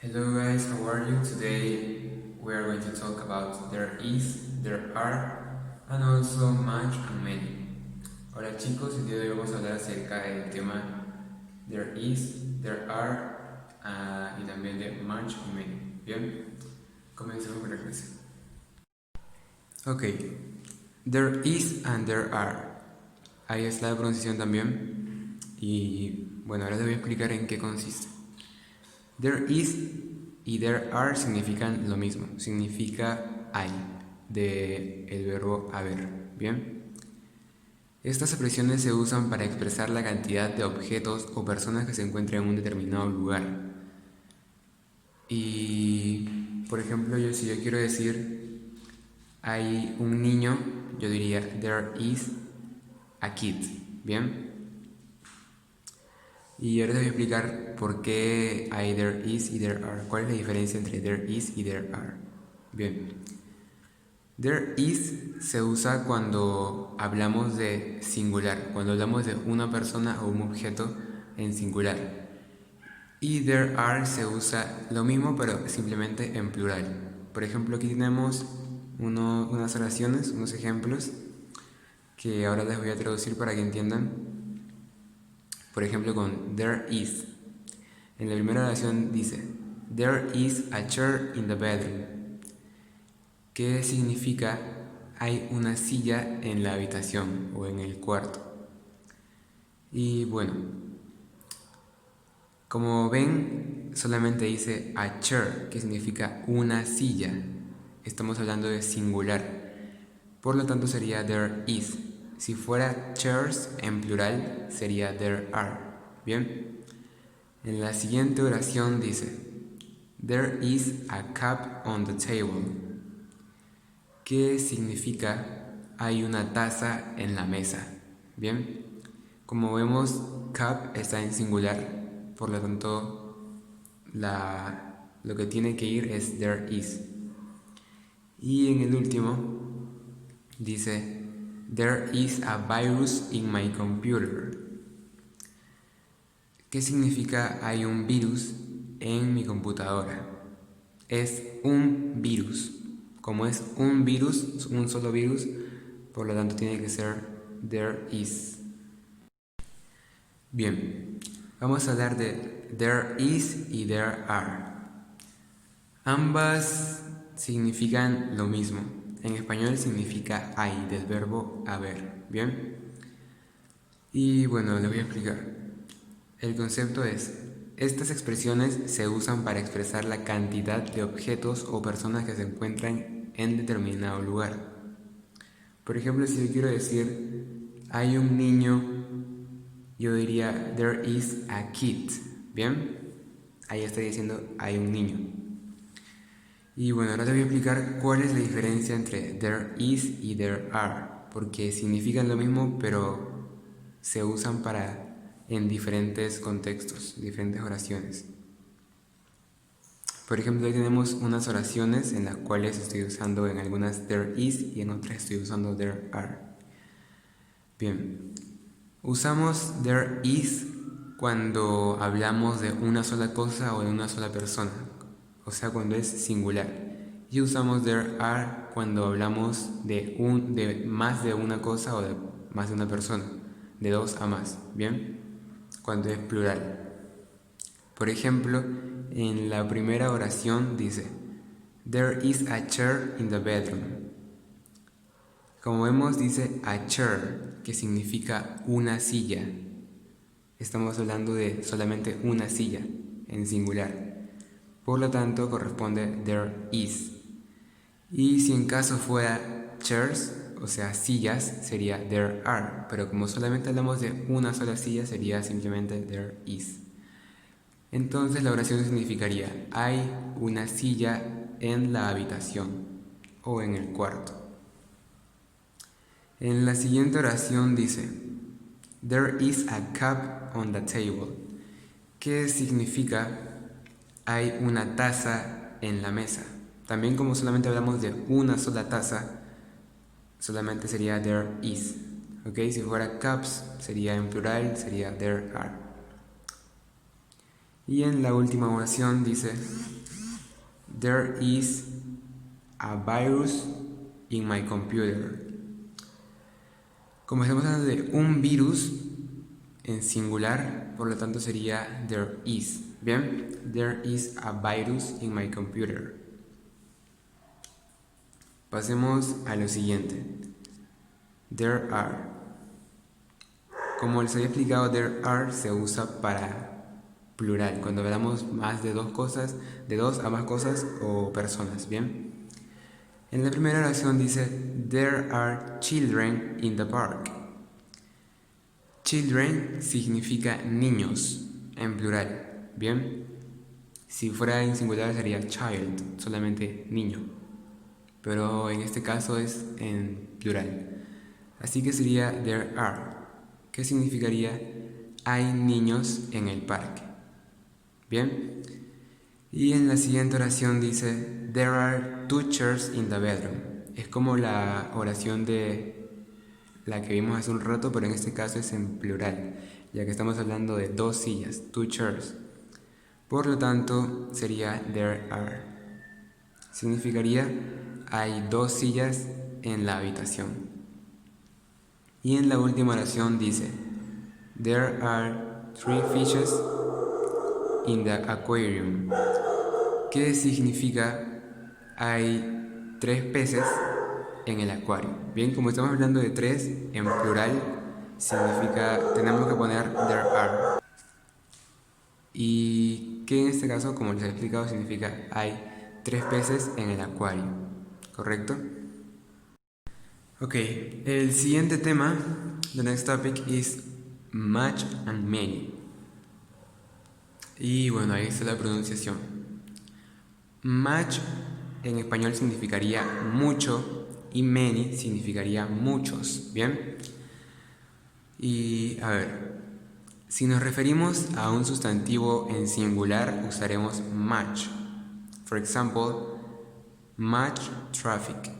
Hello guys, how are you? Today we are going to talk about there is, there are, and also much and many. Hola chicos, el día de hoy vamos a hablar acerca del tema there is, there are y también de much and many. Bien, comencemos con la clase. Ok, there is and there are. Ahí está la pronunciación también. Y bueno, ahora les voy a explicar en qué consiste. There is y there are significan lo mismo, significa hay, de el verbo haber, ¿bien? Estas expresiones se usan para expresar la cantidad de objetos o personas que se encuentran en un determinado lugar. Y, por ejemplo, si yo quiero decir hay un niño, yo diría there is a kid, ¿bien? Y ahora te voy a explicar por qué hay there is y there are. ¿Cuál es la diferencia entre there is y there are? Bien. There is se usa cuando hablamos de singular, cuando hablamos de una persona o un objeto en singular. Y there are se usa lo mismo pero simplemente en plural. Por ejemplo, aquí tenemos unas oraciones, unos ejemplos que ahora les voy a traducir para que entiendan. Por ejemplo, con there is. En la primera oración dice, there is a chair in the bedroom. ¿Qué significa? Hay una silla en la habitación o en el cuarto. Y bueno, como ven, solamente dice a chair, que significa una silla. Estamos hablando de singular. Por lo tanto sería there is. Si fuera chairs en plural, sería there are. ¿Bien? En la siguiente oración dice, there is a cup on the table. ¿Qué significa? Hay una taza en la mesa. ¿Bien? Como vemos, cup está en singular, por lo tanto, lo que tiene que ir es there is. Y en el último, dice, there is a virus in my computer. ¿Qué significa hay un virus en mi computadora? Es un virus. Como es un virus, un solo virus, por lo tanto tiene que ser there is. Bien, vamos a hablar de there is y there are. Ambas significan lo mismo. En español significa hay, del verbo haber. Bien. Y bueno, les voy a explicar. El concepto es, estas expresiones se usan para expresar la cantidad de objetos o personas que se encuentran en determinado lugar. Por ejemplo, si yo quiero decir, hay un niño, yo diría, there is a kid. ¿Bien? Ahí estoy diciendo, hay un niño. Y bueno, ahora te voy a explicar cuál es la diferencia entre there is y there are, porque significan lo mismo, pero se usan en diferentes contextos, diferentes oraciones. Por ejemplo, ahí tenemos unas oraciones en las cuales estoy usando en algunas there is y en otras estoy usando there are. Bien, usamos there is cuando hablamos de una sola cosa o de una sola persona, o sea, cuando es singular. Y usamos there are cuando hablamos de más de una cosa o de más de una persona, de dos a más, ¿bien? Cuando es plural. Por ejemplo, en la primera oración dice, there is a chair in the bedroom. Como vemos dice a chair, que significa una silla. Estamos hablando de solamente una silla, en singular. Por lo tanto, corresponde there is. Y si en caso fuera chairs, o sea, sillas, sería there are. Pero como solamente hablamos de una sola silla, sería simplemente there is. Entonces la oración significaría, hay una silla en la habitación o en el cuarto. En la siguiente oración dice, there is a cup on the table. ¿Qué significa? Hay una taza en la mesa. También como solamente hablamos de una sola taza, solamente sería there is. ¿Ok? Si fuera cups, sería en plural, sería there are. Y en la última oración dice, there is a virus in my computer. Como estamos hablando de un virus en singular, por lo tanto sería there is. Bien, there is a virus in my computer. Pasemos a lo siguiente. There are. Como les había explicado, there are se usa para plural, cuando hablamos más de dos cosas, de dos a más cosas o personas, ¿bien? En la primera oración dice, there are children in the park. Children significa niños, en plural, ¿bien? Si fuera en singular sería child, solamente niño. Pero en este caso es en plural. Así que sería there are, que significaría hay niños en el parque. ¿Bien? Y en la siguiente oración dice there are 2 chairs in the bedroom. Es como la oración de la que vimos hace un rato, pero en este caso es en plural, ya que estamos hablando de 2 sillas, 2 chairs. Por lo tanto, sería there are. Significaría hay 2 sillas en la habitación. Y en la última oración dice there are 3 fishes in the aquarium. ¿Qué significa hay 3 peces en el acuario? Bien, como estamos hablando de 3 en plural, significa, tenemos que poner there are. Y que en este caso, como les he explicado, significa hay 3 peces en el acuario, ¿correcto? Ok, el siguiente tema, the next topic is much and many. Y bueno, ahí está la pronunciación. Much en español significaría mucho y many significaría muchos, ¿bien? Y a ver, si nos referimos a un sustantivo en singular usaremos much. For example, much traffic,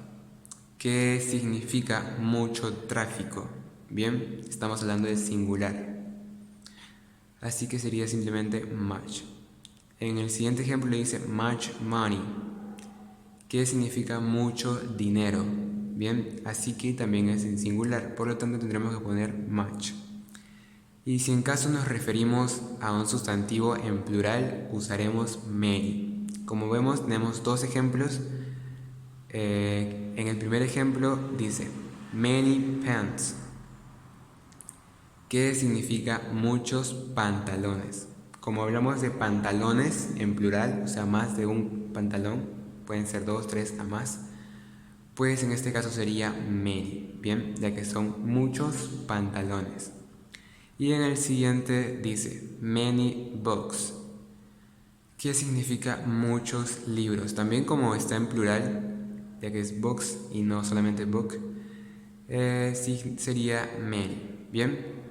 que significa mucho tráfico, ¿bien? Estamos hablando de singular. Así que sería simplemente much. En el siguiente ejemplo le dice much money, que significa mucho dinero, bien, así que también es en singular, por lo tanto tendremos que poner much. Y si en caso nos referimos a un sustantivo en plural, usaremos many. Como vemos, tenemos 2 ejemplos. En el primer ejemplo dice many pants, que significa muchos pantalones. Como hablamos de pantalones en plural, o sea, más de un pantalón, pueden ser 2, 3 a más, pues en este caso sería many, bien, ya que son muchos pantalones. Y en el siguiente dice many books, que significa muchos libros. También como está en plural, ya que es books y no solamente book, sí sería many, bien,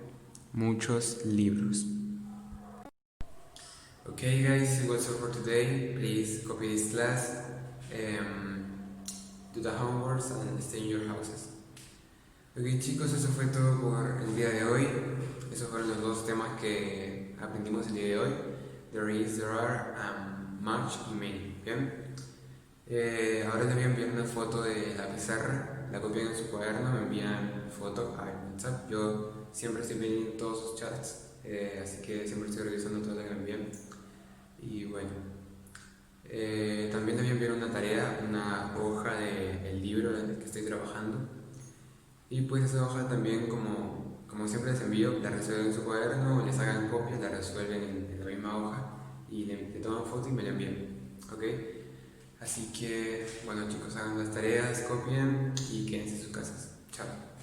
muchos libros. Okay guys, it was all for today. Please copy this class, do the homeworks and stay in your houses. Ok chicos, eso fue todo por el día de hoy. Esos fueron los 2 temas que aprendimos el día de hoy. There is, there are, much y many. Bien. Ahora les voy a enviar una foto de la pizarra. La copian en su cuaderno, me envían foto a WhatsApp. Yo siempre estoy viendo todos sus chats, así que siempre estoy revisando todo lo que me envían. Y bueno, también les voy a enviar una tarea, una hoja del libro en el que estoy trabajando. Y pues esa hoja también, como siempre les envío, la resuelven en su cuaderno, les hagan copias, la resuelven en la misma hoja y le toman foto y me la envían, ¿ok? Así que, bueno chicos, hagan las tareas, copien y quédense en sus casas. Chao.